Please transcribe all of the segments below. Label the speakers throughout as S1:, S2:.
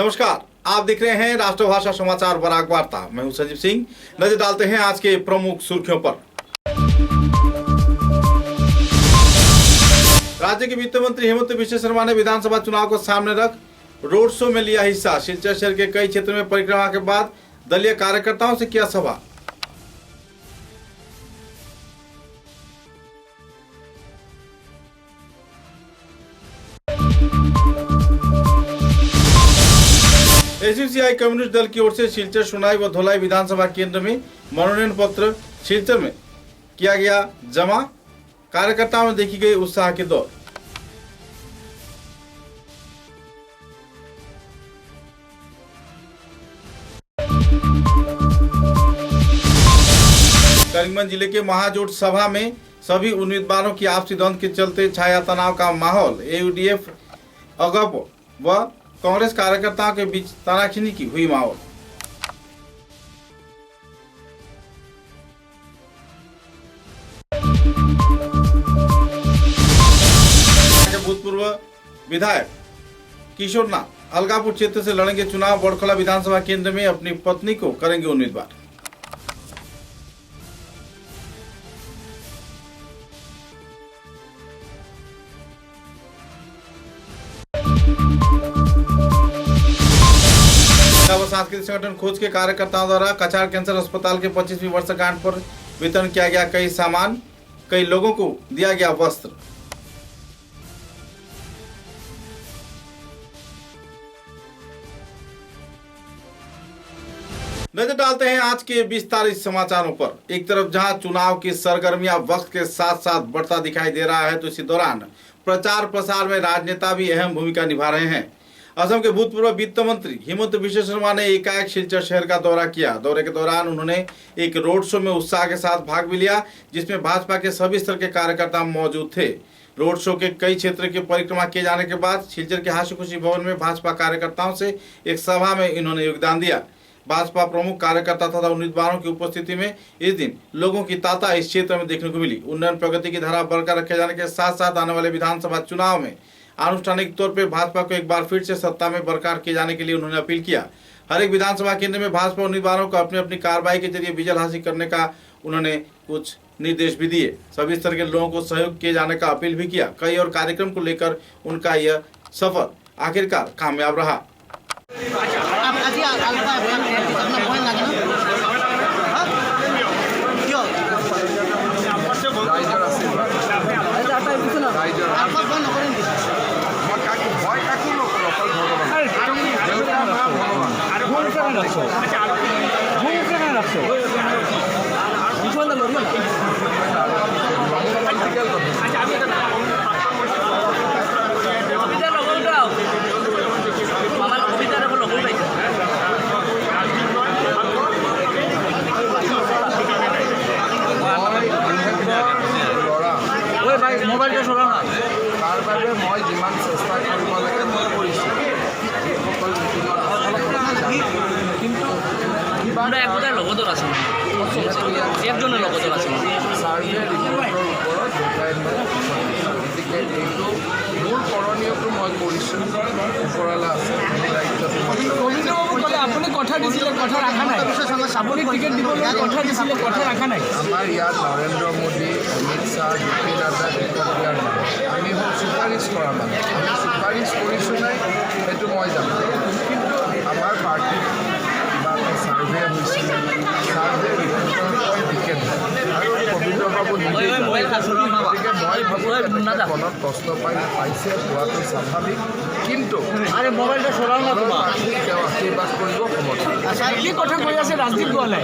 S1: नमस्कार, आप देख रहे हैं राष्ट्रभाषा समाचार बराक वार्ता। मैं हूं संजीव सिंह। नजर डालते हैं आज के प्रमुख सुर्खियों पर। राज्य के वित्त मंत्री हेमंत बिश्व शर्मा ने विधानसभा चुनाव को सामने रख रोड शो में लिया हिस्सा। सिलचर शहर के कई क्षेत्रों में परिक्रमा के बाद दलीय कार्यकर्ताओं से किया सभा। एसयूसीआई कम्युनिस्ट दल की ओर से सिलचर, सुनाई व धोलाई विधानसभा केंद्र में मनोनयन पत्र सिलचर में किया गया जमा। कार्यकर्ताओं में देखी गई उत्साह की दौड़। करीमगंज जिले के महाजोट सभा में सभी उम्मीदवारों की आपसी द्वंद्व के चलते छाया तनाव का माहौल। एयूडीएफ अगप व कांग्रेस कार्यकर्ताओं के बीच तनाखीनी की हुई माहौल। भूतपूर्व विधायक किशोर नाथ अलगापुर क्षेत्र से लड़ेंगे चुनाव। बड़खला विधानसभा केंद्र में अपनी पत्नी को करेंगे उम्मीदवार। सांस्कृतिक संगठन खोज के कार्यकर्ताओं द्वारा कछार कैंसर अस्पताल के 25वीं वर्षगांठ पर वितरण किया गया कई सामान। कई लोगों को दिया गया वस्त्र। नजर डालते हैं आज के विस्तारित समाचारों पर। एक तरफ जहां चुनाव की सरगर्मियां वक्त के साथ साथ बढ़ता दिखाई दे रहा है, तो इसी दौरान प्रचार प्रसार में राजनेता भी अहम भूमिका निभा रहे हैं। असम के भूतपूर्व वित्त मंत्री हेमंत बिश्व शर्मा ने एकाएक सिलचर शहर का दौरा किया। दौरे के दौरान उन्होंने एक रोड शो में उत्साह के साथ भाग भी लिया, जिसमें भाजपा के सभी स्तर के कार्यकर्ता मौजूद थे। रोड शो के कई क्षेत्र की परिक्रमा किए जाने के बाद सिलचर के हास्य खुशी भवन में भाजपा कार्यकर्ताओं से एक सभा में इन्होंने योगदान दिया। भाजपा प्रमुख कार्यकर्ता तथा उम्मीदवारों की उपस्थिति में इस दिन लोगों की तांता इस क्षेत्र में देखने को मिली। उन्नयन प्रगति की धारा बरकरार रखे जाने के साथ साथ आने वाले विधानसभा चुनाव में आनुष्ठानिक तौर पर भाजपा को एक बार फिर से सत्ता में बरकरार किए जाने के लिए उन्होंने अपील किया। हर एक विधानसभा केंद्र में भाजपा उम्मीदवारों को अपनी अपनी कार्रवाई के जरिए विजय हासिल करने का उन्होंने कुछ निर्देश भी दिए। सभी स्तर के लोगों को सहयोग किए जाने का अपील भी किया। कई और कार्यक्रम को लेकर उनका यह सफर आखिरकार कामयाब रहा।
S2: মোবাইলটা চলা না তাৰ বাবে মই যিমান চেষ্টা কৰিব লাগে মই কৰিছোঁ। কিন্তু কিবা একোটা লগতো আছে, একজনের লগতো আছে সাৰ্ভে ৰিপৰ্টৰ ওপৰত দেখাই মই। গতিকে এইটো মোৰ কৰণীয়টো মই কৰিছোঁ। ওপৰৱালা আছে দায়িত্বটো আপুনি কথা দিছিলে, কথা ৰাখা নাই। আপুনি টিকেট দিবলৈ কথা দিছিলে, কথা ৰাখা নাই। আমাৰ ইয়াত নৰেন্দ্ৰ মোদী, অমিত শ্বাহ, জে.পি. নাড্ডা টিকট দিয়াৰ নহয়। আমি হ'ল চুপাৰিছ কৰা মানুহ। আমি চুপাৰিছ কৰিছোঁ নাই সেইটো মই জানো। কিন্তু আমাৰ পাৰ্টিত কিবা এটা ছাৰ্ভে হৈছিলে, ছাৰ্ভে ৰিপৰ্টৰ মই টিকেট আৰু পবিত্ৰ বাবু নিজে। গতিকে মই ভাবোঁ মনত কষ্ট পাইছে, পোৱাটো স্বাভাৱিক। কিন্তু মোবাইলটা চলাও না তোমাৰ তেওঁ আশীৰ্বাদ কৰিব সমৰ্থ। কি কথা কৈ আছে ৰাজদীপ গোৱালাই?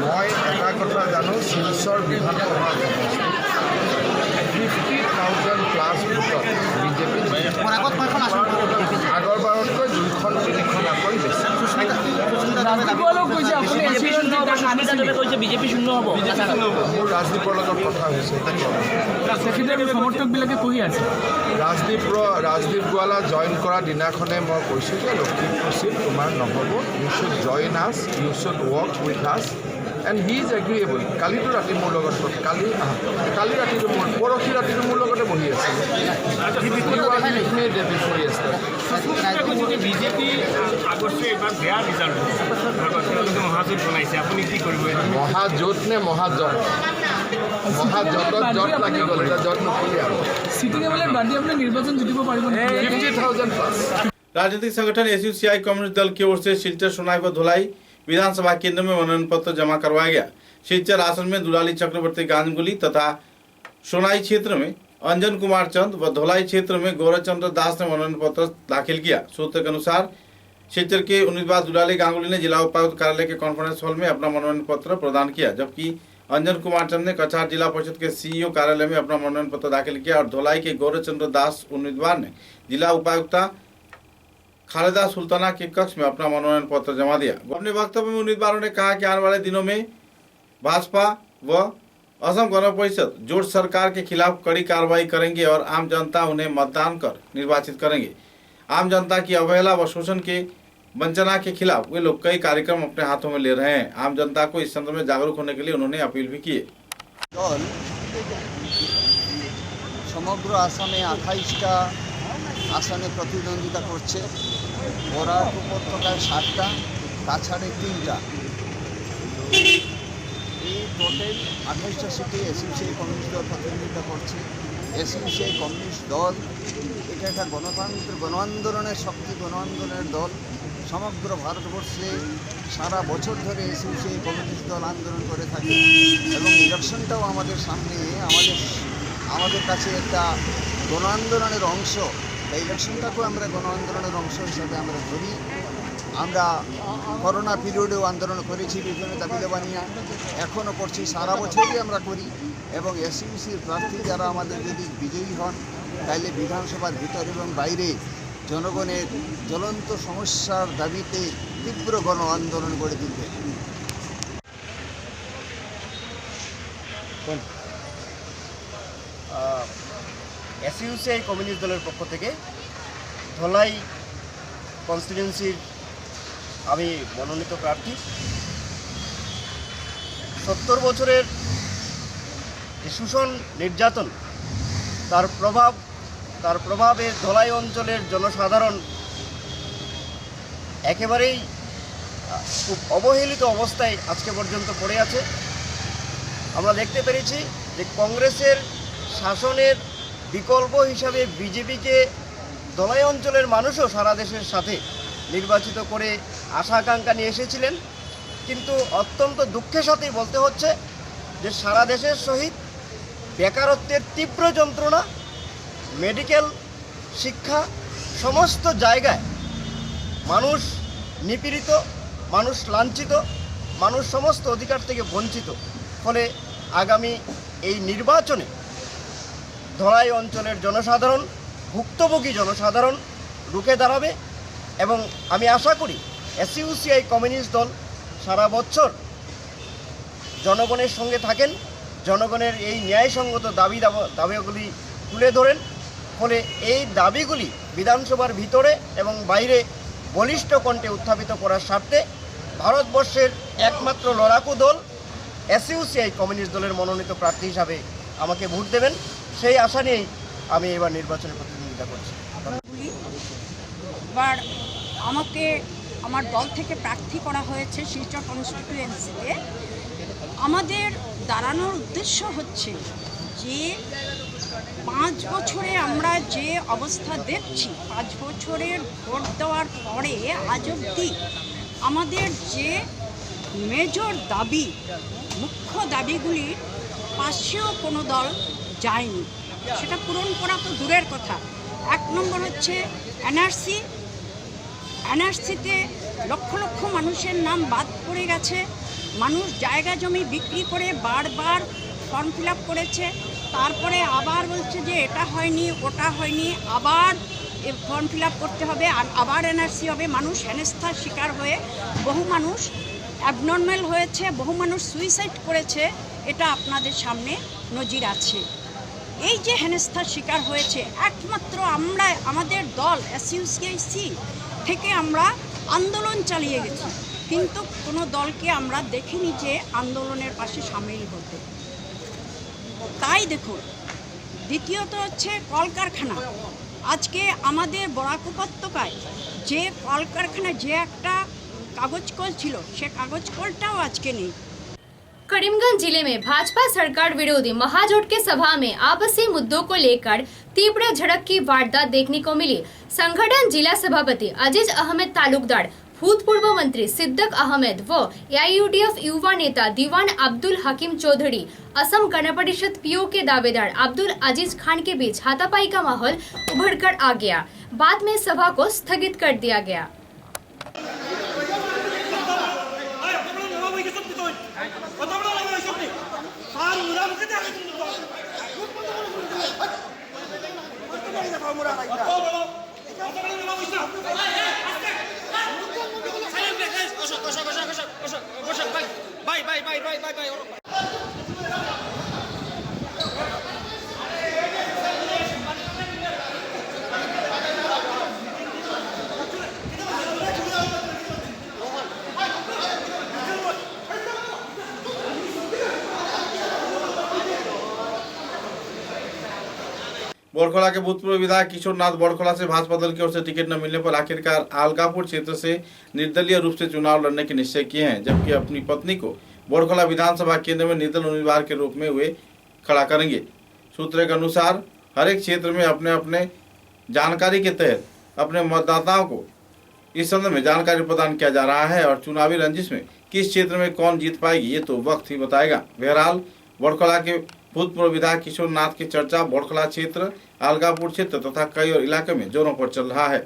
S2: মই এটা কথা জানো, শিলচৰ বিধানসভা 50,000 প্লাছ ভোটত বিজেপি আগৰবাৰতকৈ 2-3খন আকৰি বেছি। বিজেপি শূন্য হ'ব। মোৰ ৰাজদীপৰ লগত কথা হৈছে, সমৰ্থকবিলাকে কৈ আছে ৰাজদীপ গোৱালা জইন কৰা দিনাখনে মই কৈছোঁ যে লখিমপুৰ চিট তোমাৰ নহ'ব, you should join us, you should work with us.
S3: And he is agreeable. কালিতো ৰাতি মোৰ লগত কালি ৰাতিটো পৰহি ৰাতিটো মোৰ লগতে বহি আছে।
S4: বিজেপি আগতকৈ এবাৰ বেয়া ৰিজাল্ট মহাজোঁট বনাইছে, আপুনি কি কৰিব?
S3: মহাজোঁট নে মহাজত? মহাজতত জত লাগি গ'ল, এতিয়া জত নকলি আৰু। 50,000 প্লাস।
S1: राजनीतिक संगठन एसयूसीआई कम्युनिस्ट दल की ओर से सिलचर, सोनाई व धुलाई विधानसभा केंद्र में मनोनयन पत्र जमा करवाया गया। सिलचर आसन में दुलाली चक्रवर्ती गांगुली तथा सोनाई क्षेत्र में अंजन कुमार चंद व धुलाई क्षेत्र में गौरचंद्र दास ने मनोनयन पत्र दाखिल किया। सूत्र के अनुसार सिलचर के उम्मीदवार दुलाली गांगुली ने जिला उपायुक्त कार्यालय के कॉन्फ्रेंस हॉल में अपना मनोनयन पत्र प्रदान किया, जबकि अंजन कुमार चंद ने कछार जिला परिषद के सीईओ कार्यालय में अपना मनोनयन पत्र दाखिल किया और धुलाई के गौरचंद्र दास उम्मीदवार ने जिला उपायुक्ता खालिदा सुल्ताना के कक्ष में अपना मनोनयन पत्र जमा दिया। अपने वक्तव्य में उम्मीदवारों ने कहा कि आने वाले दिनों में भाजपा व असम गण परिषद जोड़ सरकार के खिलाफ कड़ी कार्रवाई करेंगे और आम जनता उन्हें मतदान कर निर्वाचित करेंगे। आम जनता की अवहेला व शोषण के वंचना के खिलाफ वे लोग कई कार्यक्रम अपने हाथों में ले रहे हैं। आम जनता को इस संदर्भ में जागरूक होने के लिए उन्होंने अपील भी की।
S5: দল সমগ্র আসামে 28টা আসনে প্রতিদ্বন্দ্বিতা করছে। বরাক উপত্যকায় 7টা, কাছাড়ে 3টা। এই টোটাল 28টা সিটে এসইউসিআই কমিউনিস্ট দল প্রতিদ্বন্দ্বিতা করছে। এসইউসিআই কমিউনিস্ট দল এটা একটা গণতান্ত্রিক গণ আন্দোলনের শক্তি, গণ আন্দোলনের দল। সমগ্র ভারতবর্ষে সারা বছর ধরে এসইউসিআই কমিউনিস্ট দল আন্দোলন করে থাকে এবং ইলেকশনটাও আমাদের সামনে আমাদের কাছে একটা গণ আন্দোলনের অংশ। এই ইলেকশনটাকেও আমরা গণ আন্দোলনের অংশ হিসাবে আমরা ধরি। আমরা করোনা পিরিয়ডেও আন্দোলন করেছি বিভিন্ন দাবি দাবা নিয়ে, এখনও করছি, সারা বছরই আমরা করি। এবং এসইউসির প্রার্থী যারা আমাদের যদি বিজয়ী হন তাহলে বিধানসভার ভিতর এবং বাইরে জনগণের জ্বলন্ত সমস্যার দাবিতে তীব্র গণ আন্দোলন গড়ে তুলবে।
S6: এসইউসিআই কমিউনিস্ট দলের পক্ষ থেকে ধলাই কনস্টিটিউয়েন্সির আমি মনোনীত প্রার্থী। 70 বছরের যে শোষণ নির্যাতন তার প্রভাবে ধলাই অঞ্চলের জনসাধারণ একেবারেই খুব অবহেলিত অবস্থায় আজকে পর্যন্ত পড়ে আছে। আমরা দেখতে পেরেছি যে কংগ্রেসের শাসনের বিকল্প হিসাবে বিজেপিকে ধলাই অঞ্চলের মানুষও সারা দেশের সাথে নির্বাচিত করে আশা আকাঙ্ক্ষা নিয়ে এসেছিলেন, কিন্তু অত্যন্ত দুঃখের সাথেই বলতে হচ্ছে যে সারা দেশের সহিত বেকারত্বের তীব্র যন্ত্রণা, মেডিকেল, শিক্ষা, সমস্ত জায়গায় মানুষ নিপীড়িত, মানুষ লাঞ্ছিত, মানুষ সমস্ত অধিকার থেকে বঞ্চিত। ফলে আগামী এই নির্বাচনে ধলাই অঞ্চলের জনসাধারণ, ভুক্তভোগী জনসাধারণ রুখে দাঁড়াবে এবং আমি আশা করি এসইউসিআই কমিউনিস্ট দল সারা বছর জনগণের সঙ্গে থাকেন, জনগণের এই ন্যায়সঙ্গত দাবিগুলি তুলে ধরেন। ফলে এই দাবিগুলি বিধানসভার ভিতরে এবং বাইরে বলিষ্ঠ কণ্ঠে উত্থাপিত করার স্বার্থে ভারতবর্ষের একমাত্র লড়াকু দল এসইউসিআই কমিউনিস্ট দলের মনোনীত প্রার্থী হিসাবে আমাকে ভোট দেবেন, সেই আশা নিয়েই আমি এবার নির্বাচনে প্রতিদ্বন্দ্বিতা করছি।
S7: এবার আমাকে আমার দল থেকে প্রার্থী করা হয়েছে শিলচর কনস্টিটিউয়েন্সিতে। আমাদের দাঁড়ানোর উদ্দেশ্য হচ্ছে যে 5 বছরে আমরা যে অবস্থা দেখছি, 5 বছরের ভোট দেওয়ার পরে আজ অবধি আমাদের যে মেজর দাবি, মুখ্য দাবিগুলির পাশেও কোনো দল যায়নি, সেটা পূরণ করা তো দূরের কথা। 1 নম্বর হচ্ছে এনআরসিতে লক্ষ লক্ষ মানুষের নাম বাদ পড়ে গেছে। মানুষ জায়গা জমি বিক্রি করে বারবার ফর্ম ফিল আপ করেছে, তারপরে আবার বলছে যে এটা হয়নি, ওটা হয়নি, আবার ফর্ম ফিল আপ করতে হবে, আর আবার এনআরসি হবে। মানুষ হেনস্থার শিকার হয়ে বহু মানুষ অ্যাবনর্মাল হয়েছে, বহু মানুষ সুইসাইড করেছে, এটা আপনাদের সামনে নজির আছে। এই যে হেনস্থার শিকার হয়েছে, একমাত্র আমাদের দল এসইউসিআই থেকে আমরা আন্দোলন চালিয়ে গেছি। কিন্তু কোনো দলকে আমরা দেখিনি যে আন্দোলনের পাশে সামিল হতে। তাই দেখুন, দ্বিতীয়ত হচ্ছে কলকারখানা। আজকে আমাদের বরাক উপত্যকায় যে কলকারখানায় যে একটা কাগজ কল ছিল, সে কাগজ কলটাও আজকে নেই।
S8: करीमगंज जिले में भाजपा सरकार विरोधी महाजोट के सभा में आपसी मुद्दों को लेकर तीव्र झड़प की वारदात देखने को मिली। संगठन जिला सभापति अजीज अहमद तालुकदार, भूतपूर्व मंत्री सिद्दक अहमद व AIUDF युवा नेता दीवान अब्दुल हकीम चौधरी, असम गण परिषद PO के दावेदार अब्दुल अजीज खान के बीच हाथापाई का माहौल उभरकर आ गया। बाद में सभा को स्थगित कर दिया गया।
S1: बोरखोला के भूतपूर्व विधायक किशोर नाथ बोरखोला से भाजपा दल की ओर से टिकट न मिलने पर आखिरकार अलकापुर क्षेत्र से निर्दलीय रूप से चुनाव लड़ने के निश्चय किए हैं, जबकि अपनी पत्नी को बोरखोला विधानसभा केंद्र में निर्दल उम्मीदवार के रूप में वे खड़ा करेंगे। सूत्रों के अनुसार हर एक क्षेत्र में अपने अपने जानकारी के तहत अपने मतदाताओं को इस संदर्भ में जानकारी प्रदान किया जा रहा है और चुनावी रंजिश में किस क्षेत्र में कौन जीत पाएगी ये तो वक्त ही बताएगा। बहरहाल बोरखोला के भूतपूर्व विधायक किशोर नाथ की चर्चा बोरखोला क्षेत्र, अलकापुर क्षेत्र तथा कई और इलाके में जोरों पर चल रहा है।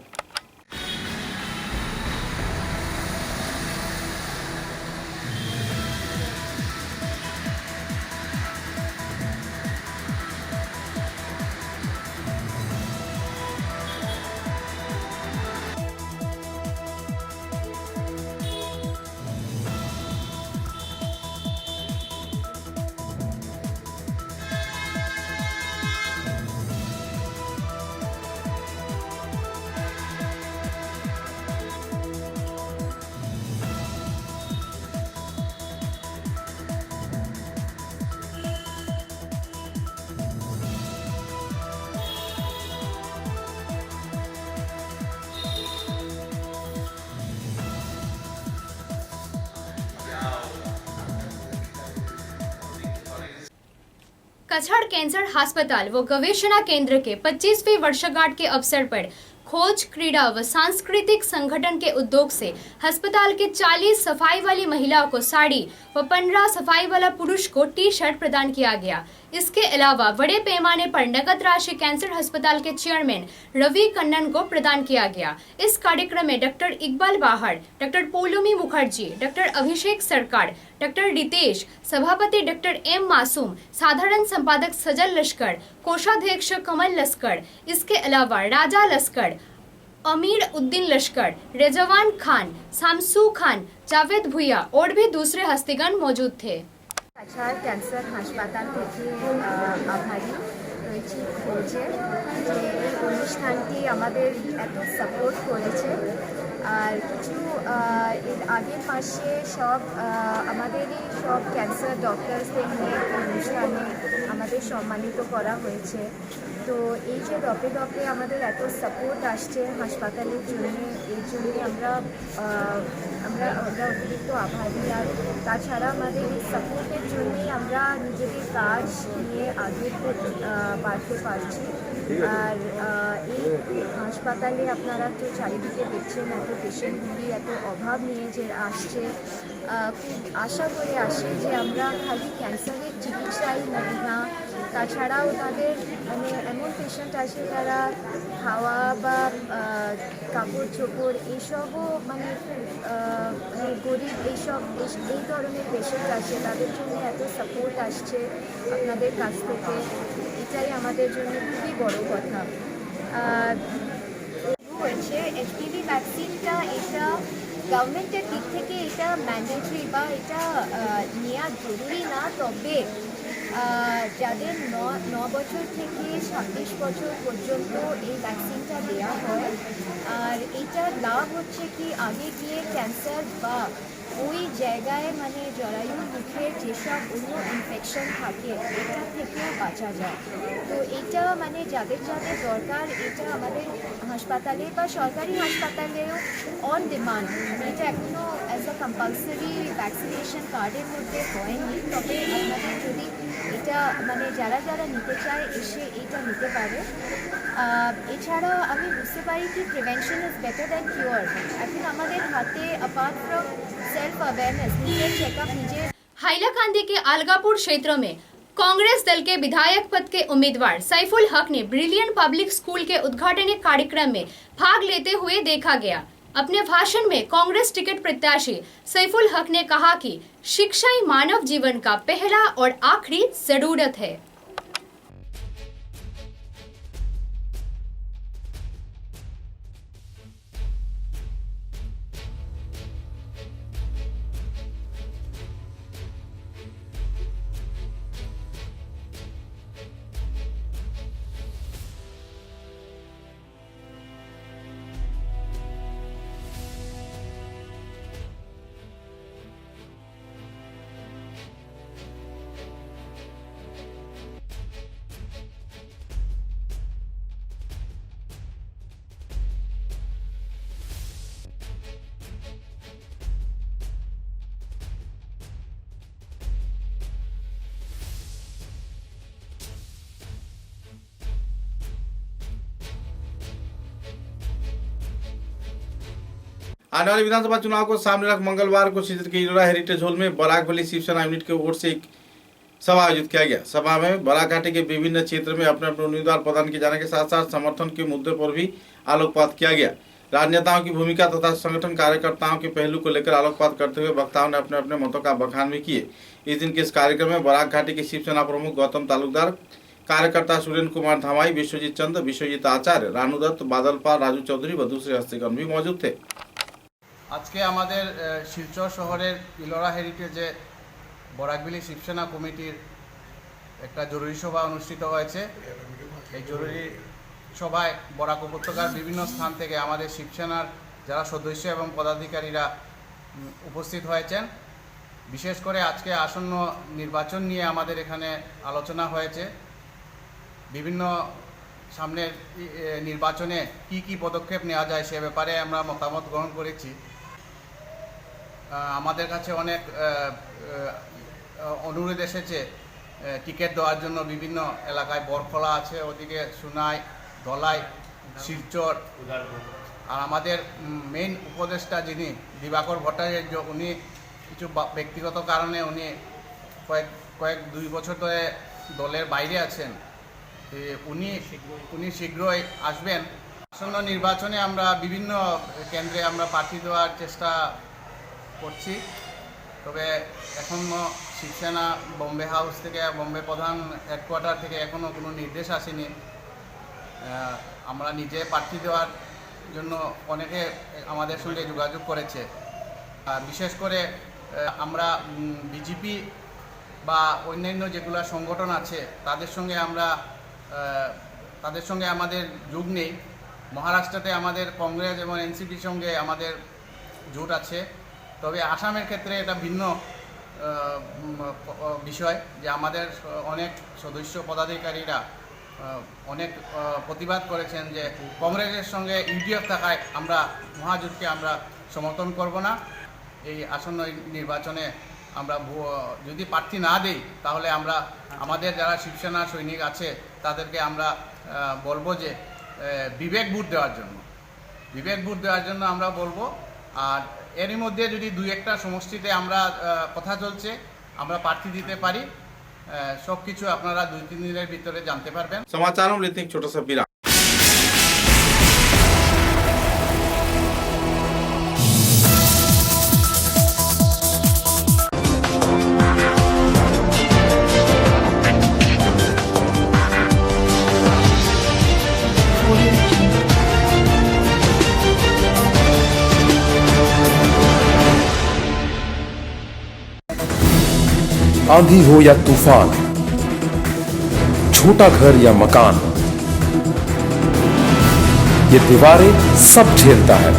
S1: कछड़ कैंसर अस्पताल व गवेषणा केंद्र के 25वीं वर्षगांठ के अवसर पर खोज, क्रीड़ा व सांस्कृतिक संगठन के उद्योग से अस्पताल के 40 सफाई वाली महिलाओं को साड़ी व 15 सफाई वाला पुरुष को टी-शर्ट प्रदान किया गया। इसके अलावा बड़े पैमाने पर नकद राशि कैंसर अस्पताल के चेयरमैन रवि कन्नन को प्रदान किया गया। इस कार्यक्रम में डॉक्टर इकबाल बाहर, डॉक्टर पोलोमी मुखर्जी, डॉक्टर अभिषेक सरकार, डॉक्टर रितेश, सभापति डॉक्टर M मासूम, साधारण संपादक सजल लश्कर, कोषाध्यक्ष कमल लश्कर, इसके अलावा राजा लश्कर, अमीर उद्दीन लश्कर, रेजवान खान, शामसू खान, जावेद भुइया और भी दूसरे हस्तीगण मौजूद थे।
S9: कछड़ कैंसर हासपाताल থেকে আভারী রয়েছি খোঁজে যে এই অনুষ্ঠানটি আমাদের এত সাপোর্ট করেছে। আর কিছু এর আগের মাসে সব আমাদেরই সব ক্যান্সার ডক্টরসদের নিয়ে অনুষ্ঠানে আমাদের সম্মানিত করা হয়েছে। তো এই যে দপে দপে আমাদের এত সাপোর্ট আসছে হাসপাতালের জন্য, এর জন্য আমরা অতিরিক্ত আভারী। আর তাছাড়া আমাদের এই সাপোর্টের জন্যই আমরা নিজেদের কাজ নিয়ে আগে বাড়তে পারছি। আর এই হাসপাতালে আপনারা তো চারিদিকে দেখছেন এত পেশেন্টগুলি এত অভাব নিয়ে যে আসছে। খুব আশা করে আসে যে আমরা খালি ক্যান্সারের চিকিৎসাই না, তাছাড়াও তাদের মানে এমন পেশেন্ট আসে যারা খাওয়া বা কাপড় চোপড় এইসবও মানে গরিব এই ধরনের পেশেন্ট আসে, তাদের জন্য এত সাপোর্ট আসছে আপনাদের কাছ থেকে, এটাই আমাদের জন্য খুবই বড় কথা। হয়েছে HPV ভ্যাকসিনটা, এটা গভর্নমেন্টের দিক থেকে এটা ম্যান্ডেটরি বা এটা নেওয়া জরুরি না, তবে যাদের ন বছর থেকে 26 বছর পর্যন্ত এই ভ্যাকসিনটা দেওয়া হয়। আর এইটার লাভ হচ্ছে কি আগে গিয়ে ক্যান্সার বা ওই জায়গায় মানে জরায়ুর মুখের যেসব অন্য ইনফেকশন থাকে এটা থেকেও বাঁচা যায়। তো এটা মানে যাদের যাদের দরকার এটা আমাদের হাসপাতালে বা সরকারি হাসপাতালেও অন ডিমান্ড, এটা এখনও অ্যাজ আ কম্পালসারি ভ্যাকসিনেশন কার্ডের মধ্যে হয়নি। তবে আপনাদের যদি এটা মানে যারা যারা নিতে চায় এসে এইটা নিতে পারে। এছাড়া আমি বুঝতে পারি কি prevention is better than cure. এখন আমাদের হাতে अपार्ट फ्रॉम सेल्फ अवेयरनेस নিজের চেকআপ নিজের।
S8: हाइलाकांदी के अलगापुर क्षेत्र में कांग्रेस दल के विधायक पद के उम्मीदवार सैफुल हक ने ब्रिलियंट पब्लिक स्कूल के उद्घाटन कार्यक्रम में भाग लेते हुए देखा गया। अपने भाषण में कांग्रेस टिकट प्रत्याशी सैफुल हक ने कहा कि शिक्षा ही मानव जीवन का पहला और आखिरी जरूरत है।
S1: आने वाले विधानसभा चुनाव को सामने रख मंगलवार को क्षेत्र के इलोरा हेरिटेज हॉल में बराकवली शिवसेना यूनिट की ओर से एक सभा आयोजित किया गया। सभा में बराक घाटी के विभिन्न क्षेत्र में अपने अपने उम्मीदवार प्रदान किए जाने के साथ साथ समर्थन के मुद्दे पर भी आलोकपात किया गया। राजनेताओं की भूमिका तथा संगठन कार्यकर्ताओं के पहलू को लेकर आलोकपात करते हुए वक्ताओं ने अपने अपने मतों का बखान भी किए। इस दिन के इस कार्यक्रम में बराक घाटी के शिवसेना प्रमुख गौतम तालुकदार, कार्यकर्ता सुरेंद्र कुमार धामाई, विश्वजीत चंद, विश्वजीत आचार्य, रानू दत्त, बादल पाल, राजू चौधरी व दूसरे हस्तीगण भी मौजूद थे।
S10: আজকে আমাদের শিলচর শহরের ইলোরা হেরিটেজে বরাকবেলি শিবসেনা কমিটির একটা জরুরি সভা অনুষ্ঠিত হয়েছে। এই জরুরি সভায় বরাক উপত্যকার বিভিন্ন স্থান থেকে আমাদের শিবসেনার যারা সদস্য এবং পদাধিকারীরা উপস্থিত হয়েছেন। বিশেষ করে আজকে আসন্ন নির্বাচন নিয়ে আমাদের এখানে আলোচনা হয়েছে। বিভিন্ন সামনের নির্বাচনে কি পদক্ষেপ নেওয়া যায় সে ব্যাপারে আমরা মতামত গ্রহণ করেছি। আমাদের কাছে অনেক অনুরোধ এসেছে টিকিট দেওয়ার জন্য। বিভিন্ন এলাকায় বরখলা আছে, ওদিকে সুনাই, ধলাই, শিলচর। আর আমাদের মেইন উপদেষ্টা যিনি দিবাকর ভট্টাচার্য, উনি কিছু ব্যক্তিগত কারণে উনি কয়েক 2 বছর ধরে দলের বাইরে আছেন। উনি শীঘ্রই আসবেন। আসন্ন নির্বাচনে আমরা বিভিন্ন কেন্দ্রে আমরা প্রার্থী দেওয়ার চেষ্টা করছি। তবে এখনও শিবসেনা বম্বে হাউস থেকে, বম্বে প্রধান হেডকোয়ার্টার থেকে এখনও কোনো নির্দেশ আসেনি। আমরা নিজে প্রার্থী দেওয়ার জন্য অনেকে আমাদের সঙ্গে যোগাযোগ করেছে। বিশেষ করে আমরা বিজেপি বা অন্যান্য যেগুলো সংগঠন আছে তাদের সঙ্গে আমাদের যোগ নেই। মহারাষ্ট্রতে আমাদের কংগ্রেস এবং এনসিপির সঙ্গে আমাদের জোট আছে। তবে আসামের ক্ষেত্রে এটা ভিন্ন বিষয়, যে আমাদের অনেক সদস্য পদাধিকারীরা অনেক প্রতিবাদ করেছেন যে কংগ্রেসের সঙ্গে ইউডিএফ থাকায় আমরা মহাজোটকে আমরা সমর্থন করব না। এই আসন্ন নির্বাচনে আমরা যদি প্রার্থী না দিই তাহলে আমরা আমাদের যারা শিবসেনা সৈনিক আছে তাদেরকে আমরা বলবো যে বিবেক ভোট দেওয়ার জন্য আমরা বলবো। আর এরই মধ্যে যদি 2-1টা সমষ্টিতে আমরা কথা চলছে, আমরা প্রার্থী দিতে পারি। সবকিছু আপনারা 2-3 দিনের ভিতরে জানতে পারবেন।
S1: समाचारों में लेते हैं एक छोटा सा विराम।
S11: आंधी हो या तूफान, छोटा घर या मकान, ये दीवारें सब झेलता है,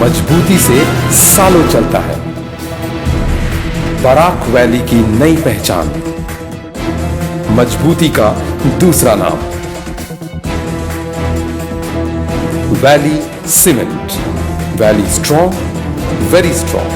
S11: मजबूती से सालों चलता है। बराक वैली की नई पहचान, मजबूती का दूसरा नाम, valley cement. Valley strong, very strong.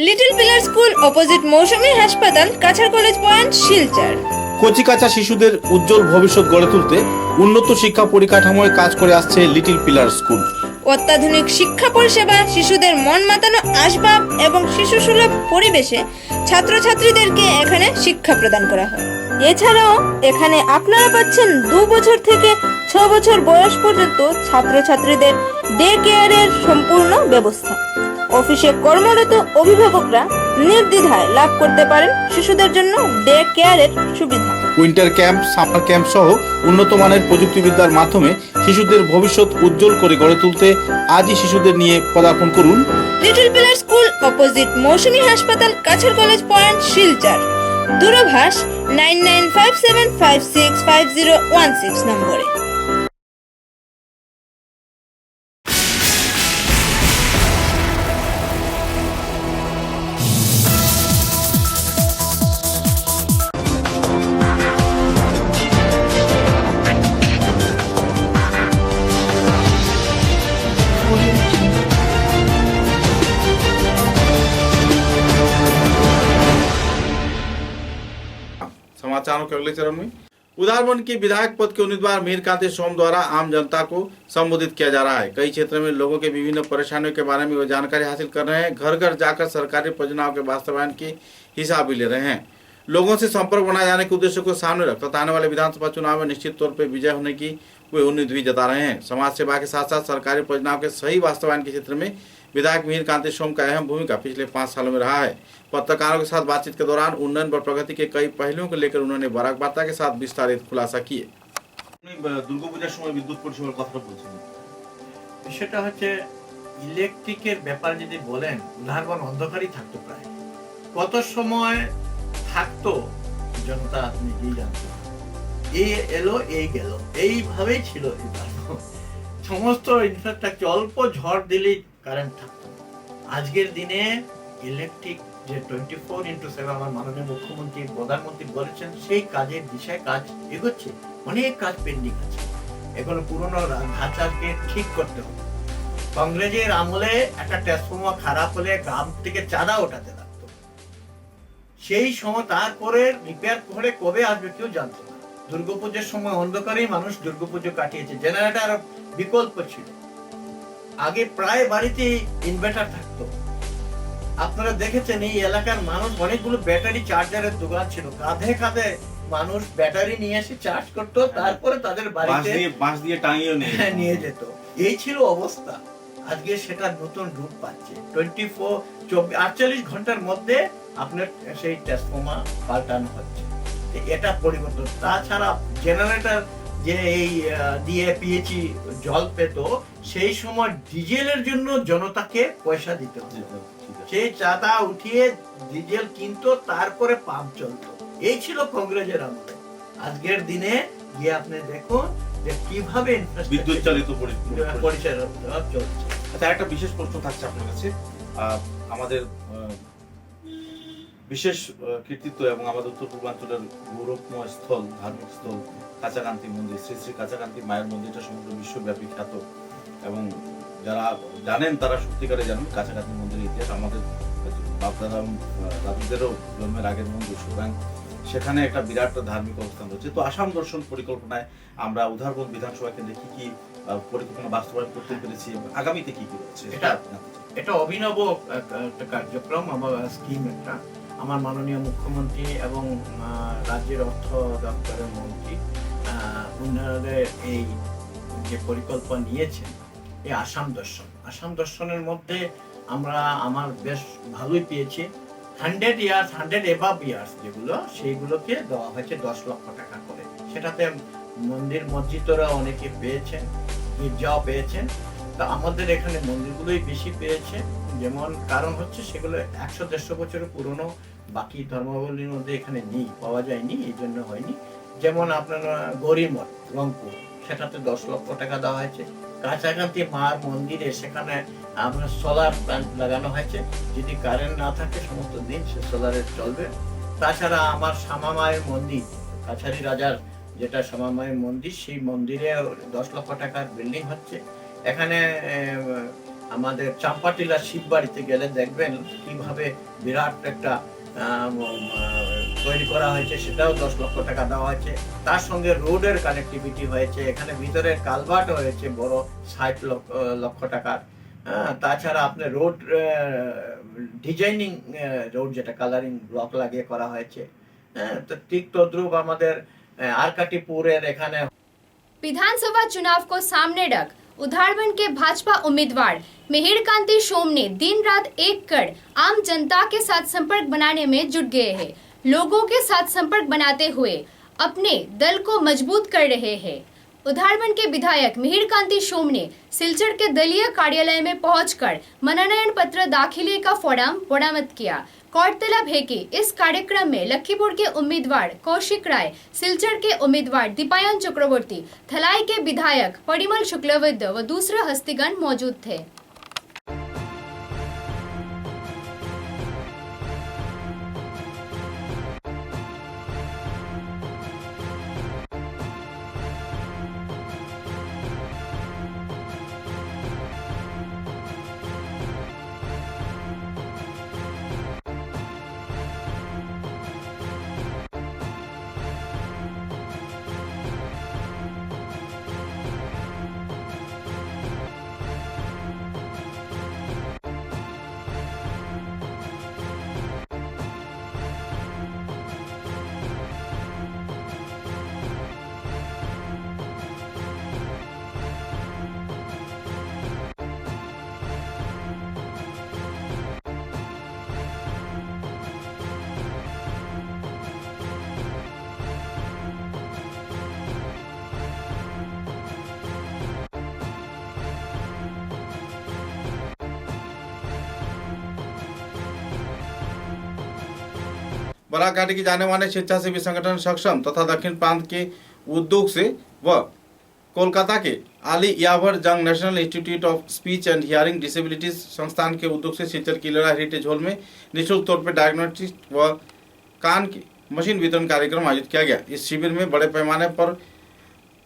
S12: Little pillar school opposite Mousumi হাসপাতাল, কাছাড় কলেজ পয়েন্ট, শিলচর।
S1: কচিকাঁচা শিশুদের উজ্জ্বল ভবিষ্যৎ গড়ে তুলতে উন্নত শিক্ষা পরিকাঠামোয় কাজ করে আসছে লিটল পিলার স্কুল।
S12: অত্যাধুনিক শিক্ষা পরিষেবা, শিশুদের মন মাতানো আসবাব এবং শিশু সুলভ পরিবেশে ছাত্রছাত্রীদেরকে এখানে শিক্ষা প্রদান করা হয়। এছাড়াও এখানে আপনারা পাচ্ছেন 2 বছর থেকে 6 বছর বয়স পর্যন্ত ছাত্রছাত্রীদের ডে কেয়ারের সম্পূর্ণ ব্যবস্থা। অফিসে কর্মরত অভিভাবকরা নির্দ্বিধায় লাভ করতে পারেন শিশুদের জন্য ডে কেয়ারের সুবিধা।
S1: উইন্টার ক্যাম্প, সামার ক্যাম্প সহ উন্নত মানের প্রযুক্তিবিদ্যার মাধ্যমে শিশুদের ভবিষ্যৎ উজ্জ্বল করে গড়ে তুলতে আজই শিশুদের নিয়ে পদার্পণ করুন
S12: little pillar school opposite Mousumi হাসপাতাল, কাছাড় কলেজ পয়েন্ট, শিলচর। দূরভাষ 9957565016 নম্বরে।
S1: समाचारों के अगले चरण में उदारवन की विधायक पद के उम्मीदवार मीरकांति सोम द्वारा आम जनता को संबोधित किया जा रहा है। कई क्षेत्रों में लोगों के विभिन्न परेशानियों के बारे में वो जानकारी हासिल कर रहे हैं। घर घर जाकर सरकारी परियोजनाओं के वास्तवायन की हिसाब भी ले रहे हैं। लोगों से संपर्क बनाए जाने के उद्देश्य को सामने रखकर आने वाले विधानसभा चुनाव में निश्चित तौर पर विजय होने की वे उम्मीद भी जता रहे हैं। समाज सेवा के साथ साथ सरकारी परियोजनाओं के सही वास्तवायन के क्षेत्र में विधायक मीरकांति सोम का अहम भूमिका पिछले 5 सालों में रहा है। पत्रकारों के साथ बातचीत के दौरान उन्नयन व प्रगति के कई पहलुओं को लेकर उन्होंने बराकबार्ता के साथ विस्तारित खुलासा किए। দুর্গাপূজার সময় বিদ্যুৎ পরিষেবার কথা বলছিলেন,
S13: বিষয়টা হচ্ছে ইলেকট্রিকের ব্যাপার যদি বলেন, উদাহরণ অন্ধকারই থাকতো, প্রায় কত সময় থাকতো জনতা নিজেই জানতো। এই এলো এই গেল, এইভাবেই ছিল। সমস্ত ইনফ্রাস্ট্রাকচার, অল্প ঝড় দিলেই কারেন্ট থাকতো। আজকের দিনে ইলেকট্রিক যে 24/7 আমার মাননীয় মুখ্যমন্ত্রী, প্রধানমন্ত্রী বলেছেন, সেই কাজের দিশায় কাজ এগোচ্ছে। অনেক কাজ পেন্ডিং আছে, এগুলো পুরনো ধাঁচাকে ঠিক করতে হবে। কংগ্রেসের আমলে একটা ট্রান্সফর্মার খারাপ হলে গ্রাম থেকে চাঁদা ওঠাতে লাগতো, সেই সময় তারপরে রিপেয়ার করে কবে আসবে কেউ জানতো না। দুর্গাপুজোর সময় অন্ধকারেই মানুষ দুর্গাপুজো কাটিয়েছে, জেনারেটর বিকল্প ছিল। আগে প্রায় বাড়িতে ইনভার্টার থাকতো। আপনারা দেখেছেন এই এলাকার মানুষ, অনেকগুলো ব্যাটারি চার্জারের দোকান ছিল, কাঁধে কাঁধে মানুষ ব্যাটারি নিয়ে এসে চার্জ করতো, তারপরে তাদের বাড়িতে
S1: বাঁশ দিয়ে টাঙিয়ে
S13: নিয়ে যেত। এই ছিল অবস্থা। আজকে সেটা নতুন রূপ পাচ্ছে। 48 ঘন্টার মধ্যে আপনার সেই ট্রান্সফর্মার পাল্টানো হচ্ছে। এটা পরিবর্তন। তাছাড়া জেনারেটর যে এই দিয়ে পিএইচই জল পেত, সেই সময় ডিজেলের জন্য জনতাকে পয়সা দিতে হতো। সেই চাঁদা উঠিয়ে ডিজেল কিনতো, তারপরে পাম্প চলতো। এই ছিল কংগ্রেসের আমলে। আজকের দিনে গিয়ে আপনি দেখুন যে কিভাবে
S1: বিদ্যুৎ চালিত
S13: পরিচালনা চলছে।
S1: আচ্ছা, একটা বিশেষ প্রশ্ন থাকছে আপনার কাছে। আমাদের বিশেষ কৃতিত্ব এবং আমাদের উত্তর পূর্বাঞ্চলের গৌরবময় স্থল, ধার্মিক স্থল কাছাকান্তি মন্দির, শ্রী শ্রী কাছাকান্তি মায়ের মন্দিরটা সমগ্র বিশ্বব্যাপী খ্যাত, এবং যারা জানেন তারা সত্যিকারে জানেন কাছাকান্তি মন্দিরের ইতিহাস। আমাদের বাপদাদা দাদুদেরও জন্মের আগের মন্দির, সুতরাং সেখানে একটা বিরাট ধার্মিক অবস্থান রয়েছে। তো আসাম দর্শন পরিকল্পনায় আমরা উধারবন বিধানসভা কেন্দ্রে কি কি পরিকল্পনা বাস্তবায়ন করতে পেরেছি এবং আগামীতে কি কি রয়েছে?
S13: এটা অভিনব একটা কার্যক্রম, আমার স্কিম একটা। আমার মাননীয় মুখ্যমন্ত্রী এবং রাজ্যের অর্থ দপ্তরের মন্ত্রী উন্নয়নের এই যে পরিকল্পনা নিয়েছেন, এই আসাম দর্শনের মধ্যে আমার বেশ ভালোই পেয়েছি। 100 ইয়ার্স 100 এবাভ ইয়ার্স যেগুলো, সেইগুলোকে দেওয়া হয়েছে 10 লক্ষ টাকা করে। সেটাতে মন্দির মসজিদরা অনেকে পেয়েছেন, গির্জাও পেয়েছেন। তা আমাদের এখানে মন্দিরগুলোই বেশি পেয়েছে। যেমন কারণ হচ্ছে সেগুলো 100-150 বছরের পুরনো, বাকি ধর্মাবলীর মধ্যে এখানে নেই, পাওয়া যায়নি, এই জন্য হয়নি। যেমন আপনার গৌরীমঠ রংপুর, সেটাতে 10 লক্ষ টাকা দেওয়া হয়েছে। কাছাকাছি মার মন্দিরে সেখানে আপনার সোলার প্ল্যান্ট লাগানো হয়েছে, যদি কারেন্ট না থাকে সমস্ত দিন সে সোলারে চলবে। তাছাড়া আমার শ্যামামায়ের মন্দির, কাছারি রাজার যেটা শ্যামামায়ের মন্দির, সেই মন্দিরে 10 লক্ষ টাকার বিল্ডিং হচ্ছে। এখানে আমাদের চাম্পাটিলা শিব বাড়িতে গেলে দেখবেন কিভাবে বিরাট একটা তৈরি করা হয়েছে, সেটাও 10 লক্ষ টাকা দেওয়া হয়েছে। তার সঙ্গে রোডের কানেক্টিভিটি হয়েছে, এখানে ভিতরে কালভার্ট হয়েছে বড় 60 লক্ষ টাকার। তাছাড়া আপনার রোড ডিজাইনিং, রোড যেটা কালারিং ব্লক লাগিয়ে করা হয়েছে। তো ঠিক তদ্রুপ আমাদের आरकाटीपुर एखाने
S8: विधानसभा चुनाव को सामने रख उधारवन के भाजपा उम्मीदवार मिहिर कांति सोम ने दिन रात एक कर आम जनता के साथ संपर्क बनाने में जुट गए हैं। लोगों के साथ संपर्क बनाते हुए अपने दल को मजबूत कर रहे हैं। उधारवन के विधायक मिहिर कांति सोम ने सिलचर के दलीय कार्यालय में पहुंचकर मनोनयन पत्र दाखिले का फॉर्म बरामद किया। गौरतलब है कि इस कार्यक्रम में लखीपुर के उम्मीदवार कौशिक राय, सिलचर के उम्मीदवार दीपायन चक्रवर्ती, थलाई के विधायक परिमल शुक्लवैद्य व दूसरे हस्तीगण मौजूद थे।
S1: बराक घाटी के जाने माने स्वेच्छासेवी संगठन सक्षम तथा दक्षिण प्रांत के उद्योग से व कोलकाता के आली यावर जंग national institute of speech and hearing disabilities संस्थान के उद्योग से सिलचर की लड़ा हेरिटेज हॉल में निःशुल्क तौर पर डायग्नोस्टिक व कान की मशीन वितरण कार्यक्रम आयोजित किया गया। इस शिविर में बड़े पैमाने पर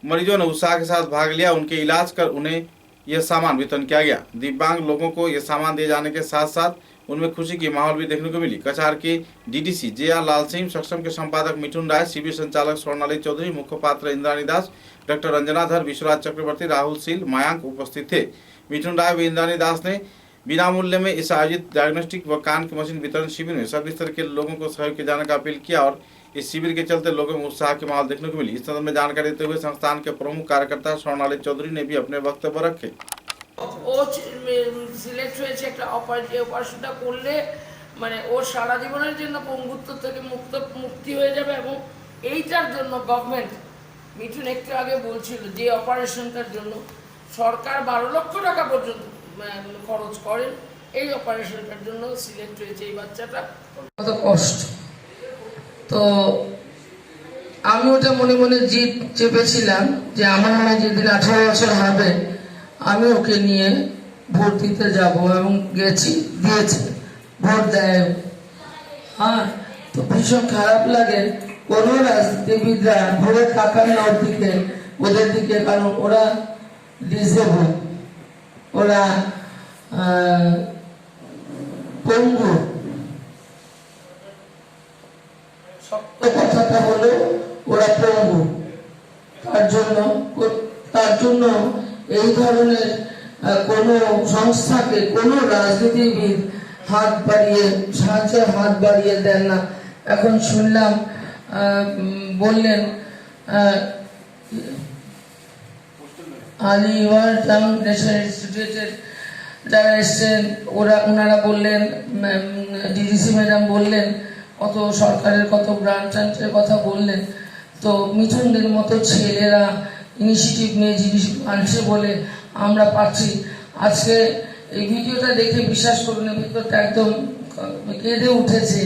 S1: मरीजों ने उत्साह के साथ भाग लिया। उनके इलाज कर उन्हें यह सामान वितरण किया गया। दिव्यांग लोगों को यह सामान दिए जाने के साथ साथ उनमें खुशी की माहौल भी देखने को मिली। कछार के डीडीसी जे.आर. लाल सिंह, सक्षम के संपादक मिठुन राय, शिविर संचालक स्वर्णाली चौधरी, मुख्य पात्र इंद्राणी दास, डॉक्टर रंजनाधर, विश्वराज चक्रवर्ती, राहुल सील, मयांक उपस्थित थे। मिठुन राय व इंद्राणी दास ने बिना मूल्य में इस आयोजित डायग्नोस्टिक व कान की मशीन वितरण शिविर में सभी स्तर के लोगों को सहयोग किए जाने का अपील किया और इस शिविर के चलते लोगों में उत्साह की माहौल देखने को मिली। इस संदर्भ में जानकारी देते हुए संस्थान के प्रमुख कार्यकर्ता स्वर्णाली चौधरी ने भी अपने वक्तव्य रखे।
S14: ও সিলেক্ট হয়েছে একটা অপারেশনটা করলে মানে ওর সারা জীবনের জন্য পঙ্গুত্ব থেকে মুক্তি হয়ে যাবে, এবং এইটার জন্য গভর্নমেন্ট, মিঠুন একটু আগে বলছিল যে অপারেশনটার জন্য সরকার 12 লক্ষ টাকা পর্যন্ত খরচ করেন, এই অপারেশনটার জন্য সিলেক্ট হয়েছে এই বাচ্চাটা।
S15: কত কষ্ট, তো আমি ওটা মনে মনে জিদ চেপেছিলাম যে আমার মনে যেদিন 18 বছর হবে আমি ওকে নিয়ে ভোট দিতে যাব, এবং গেছি, দিয়েছে, ভোট দেয়। হ্যাঁ, তো ভীষণ খারাপ লাগে কোনো রাজনীতিবিদরা ঘুরে তাকান না ওদের দিকে, কারণ ওরা ডিসেবল, ওরা পঙ্গু। সত্য কথাটা হলো ওরা পঙ্গু, তার জন্য এই ধরনের কোনো সংস্থাকে কোনো রাজনীতিবিদ সাহায্যের হাত বাড়িয়ে দেন না। এখন শুনলাম বললেন আলিওয়ার ন্যাশনাল ইনস্টিটিউটের যারা এসছেন ওনারা বললেন, ডিডিসি ম্যাডাম বললেন, কত সরকারের কত ব্রাঞ্চের কথা বললেন। তো মিঠুনদের মতো ছেলেরা ইনিশিয়েটিভ নিয়ে জিনিস আনছে বলে আমরা পাচ্ছি। আজকে এই ভিডিওটা দেখে বিশ্বাস করুন, ভিতরটা একদম কেঁদে উঠেছে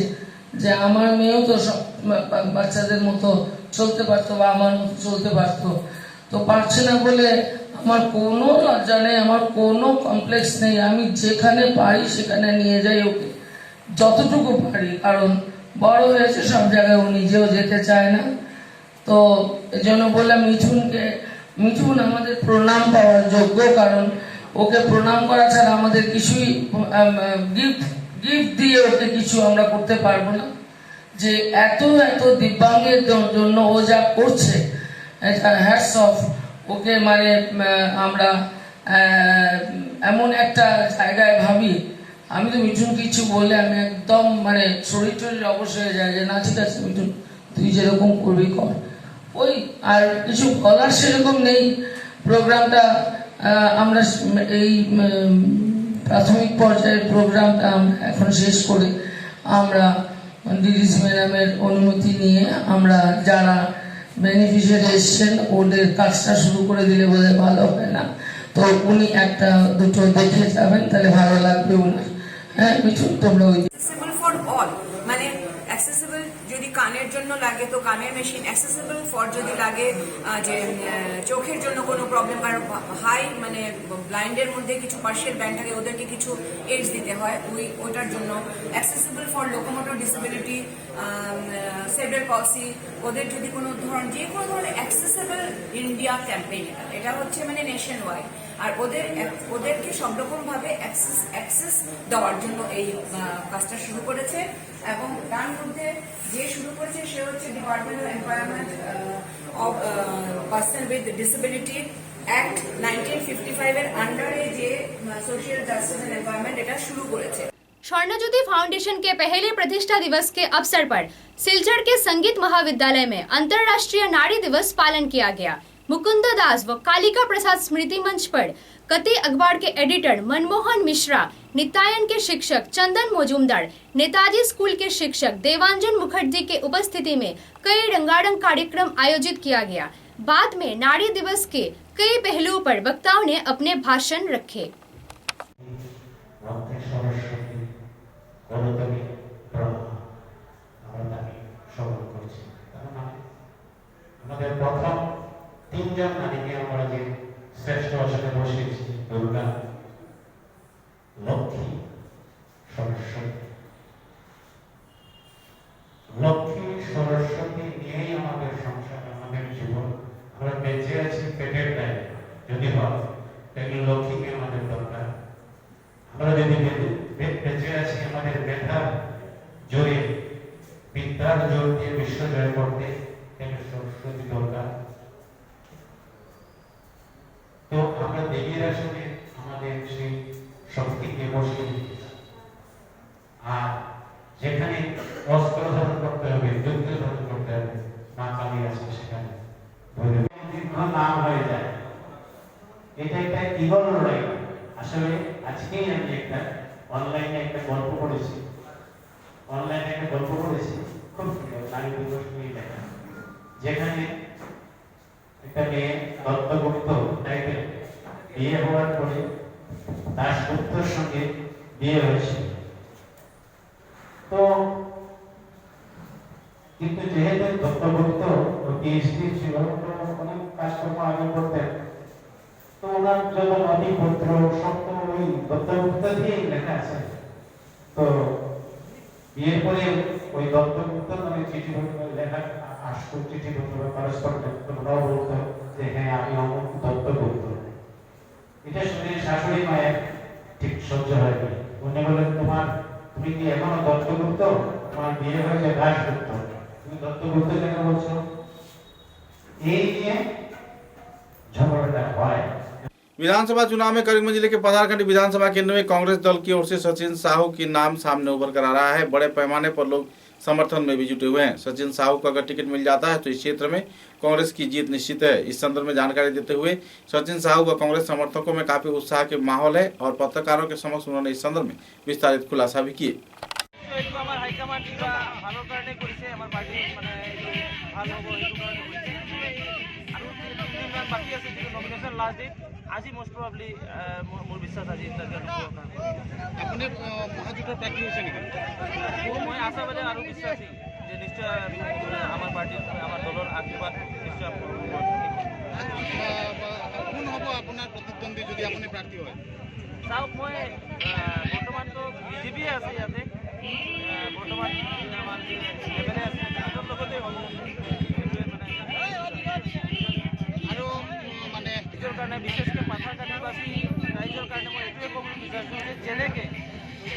S15: যে আমার মেয়েও তো সব বাচ্চাদের মতো চলতে পারতো বা আমার মতো চলতে পারতো, তো পারছে না বলে আমার কোনো লজ্জা নেই, আমার কোনো কমপ্লেক্স নেই। আমি যেখানে পারি সেখানে নিয়ে যাই ওকে, যতটুকু পারি, কারণ বড় হয়েছে, সব জায়গায় ও নিজেও যেতে চায় না। তো এজন্য বললাম মিঠুন আমাদের প্রণাম পাওয়ার যোগ্য, কারণ ওকে প্রণাম করা ছাড়া আমাদের কিছুই গিফট দিয়ে ওকে কিছু আমরা করতে পারবো না। যে এত দিব্যাঙ্গের জন্য ও যা করছে, হ্যাটস অফ ওকে। মানে আমরা এমন একটা জায়গায় ভাবি, আমি তো মিঠুন কিছু বললে আমি একদম মানে শরীর অবশ হয়ে যায় যে না ঠিক আছে মিঠুন, তুই যেরকম করবি কর। ওই আর কিছু বলার সেরকম নেই। প্রোগ্রামটা আমরা এই প্রাথমিক পর্যায়ের প্রোগ্রামটা আমরা এখন শেষ করে আমরা ডিডিসি ম্যাডামের অনুমতি নিয়ে আমরা যারা বেনিফিশিয়ারি এসছেন ওদের কাজটা শুরু করে দিলে বোধহয় ভালো হয় না, তো উনি একটা দুটো দেখে যাবেন, তাহলে ভালো লাগবে ওনার। হ্যাঁ মিঠুন, তোমরা ওই
S16: ফর অল, মানে অ্যাক্সেসিবল যদি কানের জন্য লাগে তো কানের মেশিন, অ্যাক্সেসিবল ফর যদি লাগে যে চোখের জন্য কোনো প্রবলেম, আর হাই মানে ব্লাইন্ডের মধ্যে কিছু পার্শিয়াল ব্যান্ড থাকে ওদেরকে কিছু এইডস দিতে হয়, ওইটার জন্য accessible for locomotor disability, cerebral পলসি, ওদের যদি কোনো যে কোনো ধরনের অ্যাক্সেসিবল ইন্ডিয়া ক্যাম্পেইন, এটা হচ্ছে মানে নেশন ওয়াইড, আর ওদেরকে সব রকম ভাবে অ্যাক্সেস দেওয়ার জন্য এই কাজটা শুরু করেছে। এবং তার মধ্যে যে শুরু করেছে সে হচ্ছে department of employment of person with disability act 1955 এর আন্ডারে যে সোशल जस्टिस एंड एनवायरनमेंट এটা শুরু করেছে।
S8: स्वर्णज्योति फाउंडेशन के पहले प्रतिष्ठा दिवस के अवसर पर सिलचर के संगीत महाविद्यालय में अंतर्राष्ट्रीय नारी दिवस पालन किया गया। मुकुंद दास व कालिका प्रसाद स्मृति मंच पर कति अखबार के एडिटर मनमोहन मिश्रा, नित्यायन के शिक्षक चंदन मजूमदार, नेताजी स्कूल के शिक्षक देवांजन मुखर्जी के उपस्थिति में कई रंगारंग कार्यक्रम आयोजित किया गया। बाद में नारी दिवस के कई पहलुओं पर वक्ताओं ने अपने भाषण रखे।
S17: তিনজন নারীকে আমরা যে শ্রেষ্ঠ আসনে বসিয়েছি, দুর্গা, লক্ষ্মী, সরস্বতী। লক্ষ্মী সরস্বতী নিয়েই আমাদের সংসার, আমাদের জীবন। আমরা বেঁচে আছি পেটের দায়ে যদি হয়, তাহলে লক্ষ্মীকে আমাদের দরকার। আমরা যদি বেঁচে আছি আমাদের মেধার জোরে, বিদ্যার জোর দিয়ে বিশ্ব জয় করতে, তাহলে সরস্বতী দরকার। তো আমরা দেবীর আসনে আমাদের সেই শক্তিকে বসিয়ে দিতে চাই। আর যেখানে অস্ত্র ধারণ করতে হবে, যুদ্ধ ধারণ করতে হবে, মা কালী আছে সেখানে নাম হয়ে যায়। এটা একটা ইগল লড়াই, আসলে আজকেই আমি একটা অনলাইনে একটা গল্প পড়েছি, খুব নারী দিবস নিয়ে লেখা, যেখানে একটা মেয়ে দত্তগুপ্ত টাইপের বিয়ে হওয়ার পরে দাশগুপ্তর সঙ্গে বিয়ে হয়েছে। তো কিন্তু যেহেতু দত্তগুপ্ত পিএইচডি ছিল, তো অনেক কাজকর্ম আগে করতেন, তো ওনার যত নথিপত্র সব তো ওই দত্তগুপ্ত দিয়েই লেখা আছে। তো বিয়ের পরে ওই দত্তগুপ্ত মানে চিঠিপত্র লেখা আসতো, চিঠিপত্র বা করসপন্ডেন্ট, ওরাও বলতো যে হ্যাঁ আমি অমুক দত্তগুপ্ত। এটা শুনে শাশুড়ি মায়ের ঠিক সহ্য হয়নি। উনি বলেন তুমি কি এখনো দত্তগুপ্ত? তোমার বিয়ে হয়েছে দাশগুপ্ত, তুমি দত্তগুপ্ত কেন বলছো? এই নিয়ে झगड़ा है।
S1: विधानसभा चुनाव में करीमगंज जिले के पधारखंडी विधानसभा केंद्र में कांग्रेस दल की ओर से सचिन साहू की नाम सामने उभर कर आ रहा है। बड़े पैमाने पर लोग समर्थन में भी जुटे हुए हैं। सचिन साहू को अगर टिकट मिल जाता है तो इस क्षेत्र में कांग्रेस की जीत निश्चित है। इस संदर्भ में जानकारी देते हुए सचिन साहू व कांग्रेस समर्थकों में काफी उत्साह के माहौल है और पत्रकारों के समक्ष उन्होंने इस संदर्भ में विस्तारित खुलासा भी किए।
S18: বাকি আছে যেটো নমিনেশন লাষ্ট ডেট আজি মোস্ট প্ৰবাবলি মোৰ বিশ্বাস আজি ইণ্টাৰভিউ আপুনি মহাজোঁটৰ প্ৰাৰ্থী হৈছে নেকি? মই আশাবাদী আৰু বিশ্বাসী যে নিশ্চয় আমাৰ পাৰ্টিৰ আমাৰ দলৰ আশীৰ্বাদ নিশ্চয় কোন হ'ব আপোনাৰ প্ৰতিদ্বন্দ্বী যদি আপুনি প্ৰাৰ্থী হয়? চাওক, মই বৰ্তমানতো বিজেপিয়ে আছে ইয়াতে, বৰ্তমান আমাৰ যি এম এল এ আছে সিহঁতৰ লগতে হ'ব। আৰু মানে নিজৰ কাৰণে বিশেষকৈ পাথাৰকান্দিবাসী ৰাইজৰ কাৰণে মই এইটোৱে ক'ব বিচাৰিছোঁ যে যেনেকৈ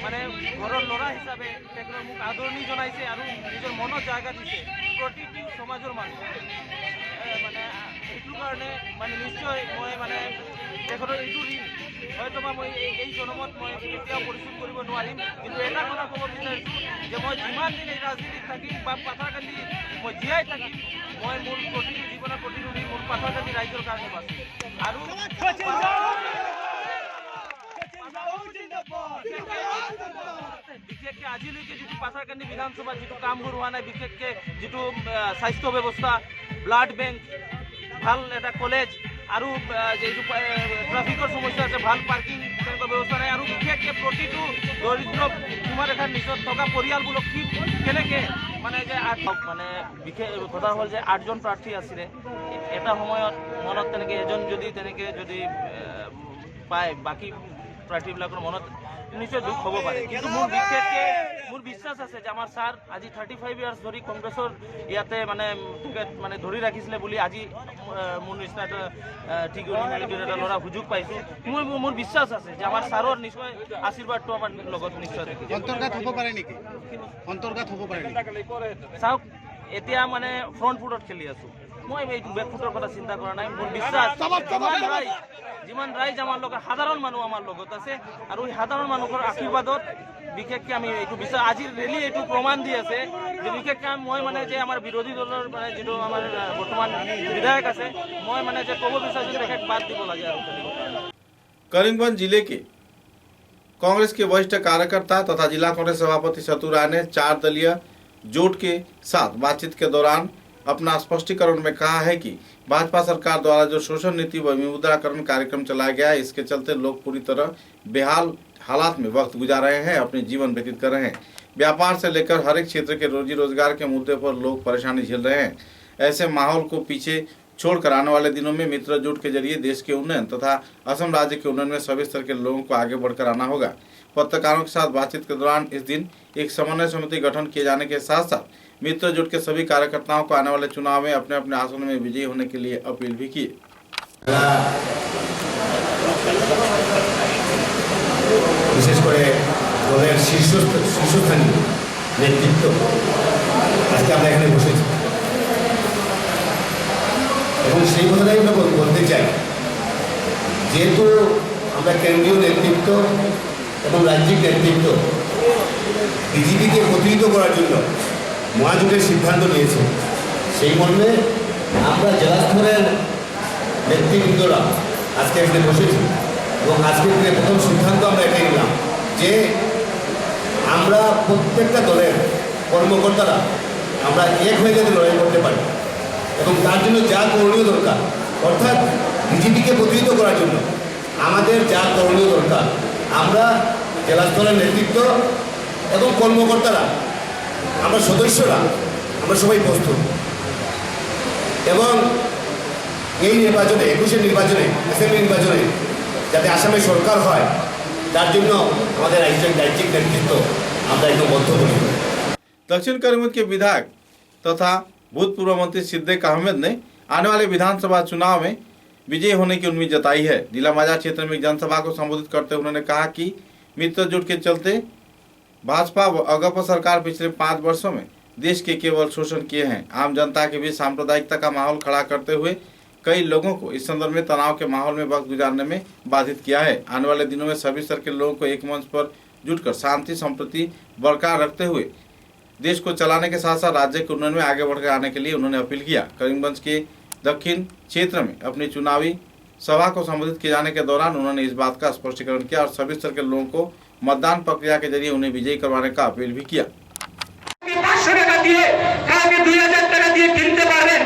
S18: মানে ঘৰৰ ল'ৰা হিচাপে তেখেতৰ মোক আদৰণি জনাইছে আৰু নিজৰ মনত জাগা দিছে প্ৰতিটো সমাজৰ মানুহ, মানে এইটোৰ কাৰণে মানে নিশ্চয় মই মানে তেখেতৰ এইটো ঋণ হয়তোবা মই এই জনমত মই কেতিয়াও পৰিশোধ কৰিব নোৱাৰিম। কিন্তু এটা কথা ক'ব বিচাৰিছোঁ যে মই যিমান দিন এই ৰাজনীতিত থাকিম বা পাথাৰকান্দি মই জীয়াই থাকিম, মই মোৰ প্ৰতিটো জীৱনৰ প্ৰতিটো ঋণ মোৰ পাথাৰকান্দি ৰাইজৰ কাৰণে বাচিম। আৰু বিশেষকৈ আজিলৈকে যিটো পাথাৰকান্দি বিধানসভাত যিটো কামবোৰ হোৱা নাই, বিশেষকৈ যিটো স্বাস্থ্য ব্যৱস্থা, ব্লাড বেংক, ভাল এটা কলেজ আৰু যিটো ট্ৰাফিকৰ সমস্যা আছে, ভাল পাৰ্কিং তেনেকুৱা ব্যৱস্থা নাই, আৰু বিশেষকৈ প্ৰতিটো দৰিদ্ৰ সীমাৰেখাৰ নিচত থকা পৰিয়ালবোৰক কি কেনেকৈ মানে যে মানে বিশেষ কথা হ'ল যে 8জন প্ৰাৰ্থী আছিলে, এটা সময়ত মনত তেনেকৈ এজন যদি পায়, বাকী প্ৰাৰ্থীবিলাকৰ মনত নিশ্চয় দুখ হ'ব পাৰে। কিন্তু মোৰ বিশেষকৈ মোৰ বিশ্বাস আছে যে আমাৰ ছাৰ আজি 35 ইয়াৰ্ছ ধৰি কংগ্ৰেছৰ ইয়াতে মানে ধৰি ৰাখিছিলে বুলি আজি মোৰ নিচিনা এটা ঠিক এটা ল'ৰা সুযোগ পাইছোঁ। মোৰ বিশ্বাস আছে যে আমাৰ ছাৰৰ নিশ্চয় আশীৰ্বাদটো আমাৰ লগত নিশ্চয় থাকিব। অন্তৰ্গাত হ'ব পাৰে নেকি? অন্তৰ্গাত হ'ব পাৰে নেকি? চাওক, এতিয়া মানে ফ্ৰণ্ট ফুটত খেলি আছোঁ, মই এইটো বেক ফুটৰ কথা চিন্তা কৰা নাই। মোৰ বিশ্বাস যিমান ৰাইজ আমাৰ লগত, সাধাৰণ মানুহ আমাৰ লগত আছে, আৰু এই সাধাৰণ মানুহৰ আশীৰ্বাদত বিশেষকৈ আমি এইটো বিশ্বাস, আজিৰ ৰেলী এইটো প্ৰমাণ দি আছে যে বিশেষকৈ মই মানে যে আমাৰ বিৰোধী দলৰ মানে যিটো আমাৰ বৰ্তমান বিধায়ক আছে, মই মানে যে ক'ব বিচাৰিছোঁ যে তেখেত বাদ দিব লাগে আৰু খেলিব।
S1: करीमगंज जिले के कांग्रेस के वरिष्ठ कार्यकर्ता तथा जिला कांग्रेस सभापति सतु राय ने 4 दलीय जोट के साथ बातचीत के दौरान अपना स्पष्टीकरण में कहा है कि भाजपा सरकार द्वारा जो शोषण नीति व विमुद्राकरण कार्यक्रम चलाया गया है, इसके चलते लोग पूरी तरह बेहाल हालात में वक्त गुजार रहे हैं, अपने जीवन व्यतीत कर रहे हैं। व्यापार से लेकर हर एक क्षेत्र के रोजी रोजगार के मुद्दे पर लोग परेशानी झेल रहे हैं। ऐसे माहौल को पीछे छोड़कर आने वाले दिनों में मित्र जुट के जरिए देश के उन्नयन तथा असम राज्य के उन्नयन में सभी स्तर के लोगों को आगे बढ़कर आना होगा। पत्रकारों के साथ बातचीत के दौरान इस दिन एक समन्वय समिति गठन किए जाने के साथ साथ मित्र जुट के सभी कार्यकर्ताओं को आने वाले चुनाव में अपने अपने आसन में विजयी होने के लिए अपील भी की।
S19: विशेष করে দলের শীর্ষস্থানীয় নেতৃত্ব আজকে আমরা এখানে বসেছি, এবং সেই কথাটাই আমরা বলতে চাই। যেহেতু আমরা কেন্দ্রীয় নেতৃত্ব এবং রাজ্যিক নেতৃত্ব বিজেপিকে প্রতিহিত করার জন্য মহাজোটের সিদ্ধান্ত নিয়েছে, সেই মর্মে আমরা জেলা স্তরের নেতৃবৃন্দরা আজকে এখানে বসেছি এবং আজকের দিনে প্রথম সিদ্ধান্ত আমরা এটাই নিলাম যে আমরা প্রত্যেকটা দলের কর্মকর্তারা আমরা এক হয়ে যাতে লড়াই করতে পারি এবং তার জন্য যা করণীয় দরকার, অর্থাৎ বিজেপিকে প্রতিহত করার জন্য আমাদের যা করণীয় দরকার, আমরা জেলা স্তরের নেতৃত্ব এবং কর্মকর্তারা, আমরা সদস্যরা, আমরা সবাই প্রস্তুত। এবং এই নির্বাচনে, 21-এর নির্বাচনে, অ্যাসেম্বলি নির্বাচনে যাতে আসামে সরকার হয়, তার জন্য আমাদের রাজ্যিক নেতৃত্ব আমরা একদম বদ্ধপরিকর।
S1: दक्षिण करीमगंज के विधायक तथा भूतपूर्व मंत्री सिद्दीक अहमद ने आने वाले विधानसभा चुनाव में विजयी होने की उम्मीद जताई है। जिला माजा क्षेत्र में एक जनसभा को संबोधित करते हुए उन्होंने कहा कि मित्रजुट के चलते भाजपा व अगप सरकार पिछले 5 वर्षों में देश के केवल शोषण किए हैं। आम जनता के बीच सांप्रदायिकता का माहौल खड़ा करते हुए कई लोगों को इस संदर्भ में तनाव के माहौल में वक्त गुजारने में बाधित किया है। आने वाले दिनों में सभी स्तर के लोगों को एक मंच पर जुटकर शांति संप्रति बरकरार रखते हुए देश को चलाने के साथ साथ राज्य के उन्नयन में आगे बढ़कर आने के लिए उन्होंने अपील किया। करीमगंज के दक्षिण क्षेत्र में अपनी चुनावी सभा को संबोधित किए जाने के दौरान उन्होंने इस बात का स्पष्टीकरण किया और सभी स्तर के लोगों को मतदान प्रक्रिया के जरिए उन्हें विजयी करवाने का अपील भी किया।
S20: 500 টাকা দিয়ে কাউকে 2000 টাকা দিয়ে কিনতে পারবেন,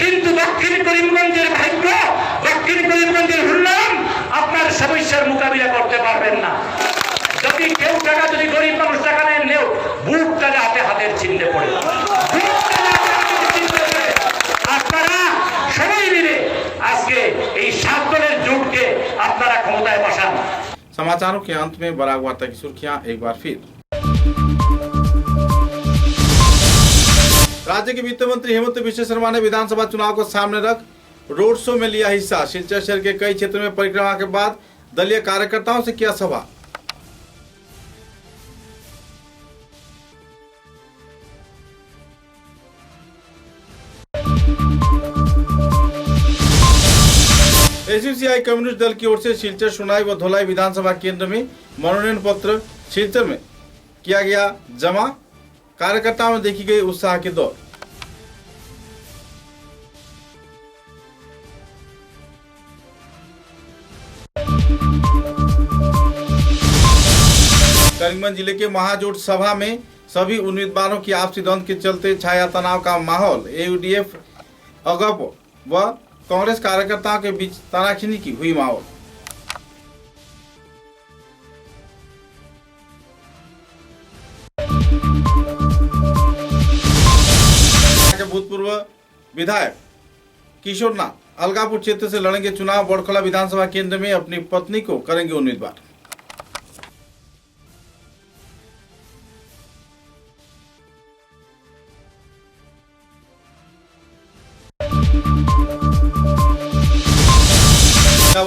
S20: কিন্তু দক্ষিণ করিমগঞ্জের ভাগ্য, দক্ষিণ করিমগঞ্জের উন্নয়ন আপনার সমস্যার মোকাবিলা করতে পারবেন না। যদি কেউ টাকা, যদি গরিব মানুষ টাকা নেও, বুকটা যাতে হাতের চিহ্নে পড়ে, আপনারা সবাই মিলে আজকে এই 7 দলের জোটকে আপনারা ক্ষমতায় বসান।
S1: समाचारों के अंत में बराक वार्ता की सुर्खियां एक बार फिर। राज्य के वित्त मंत्री हेमंत बिश्व शर्मा ने विधानसभा चुनाव को सामने रख रोड शो में लिया हिस्सा। सिलचर शहर के कई क्षेत्रों में परिक्रमा के बाद दलीय कार्यकर्ताओं से किया सभा। एसयूसीआई कम्युनिस्ट दल की ओर से सिलचर, सोनाई व धोलाई विधानसभा केंद्र में मनोनयन पत्र सिलचर में किया गया जमा। कार्यकर्ताओं में देखी गई उत्साह की दौड़। करीमगंज जिले के महाजोट सभा में सभी उम्मीदवारों की आपसी द्वंद्व के चलते छाया तनाव का माहौल। एयूडीएफ, अगप व कांग्रेस कार्यकर्ताओं के बीच तनाखीनी की हुई माहौल। भूतपूर्व विधायक किशोरनाथ अलगापुर क्षेत्र से लड़ेंगे चुनाव। बड़खला विधानसभा केंद्र में अपनी पत्नी को करेंगे उम्मीदवार।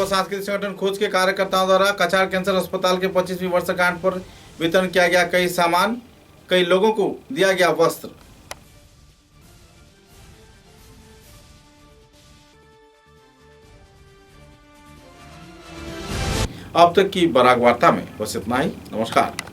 S1: सांस्कृतिक संगठन खोज के कार्यकर्ताओं द्वारा कछार कैंसर अस्पताल के 25वीं वर्षगांठ पर वितरण किया गया कई सामान। कई लोगों को दिया गया वस्त्र। अब तक की बराक वार्ता में बस इतना ही। नमस्कार।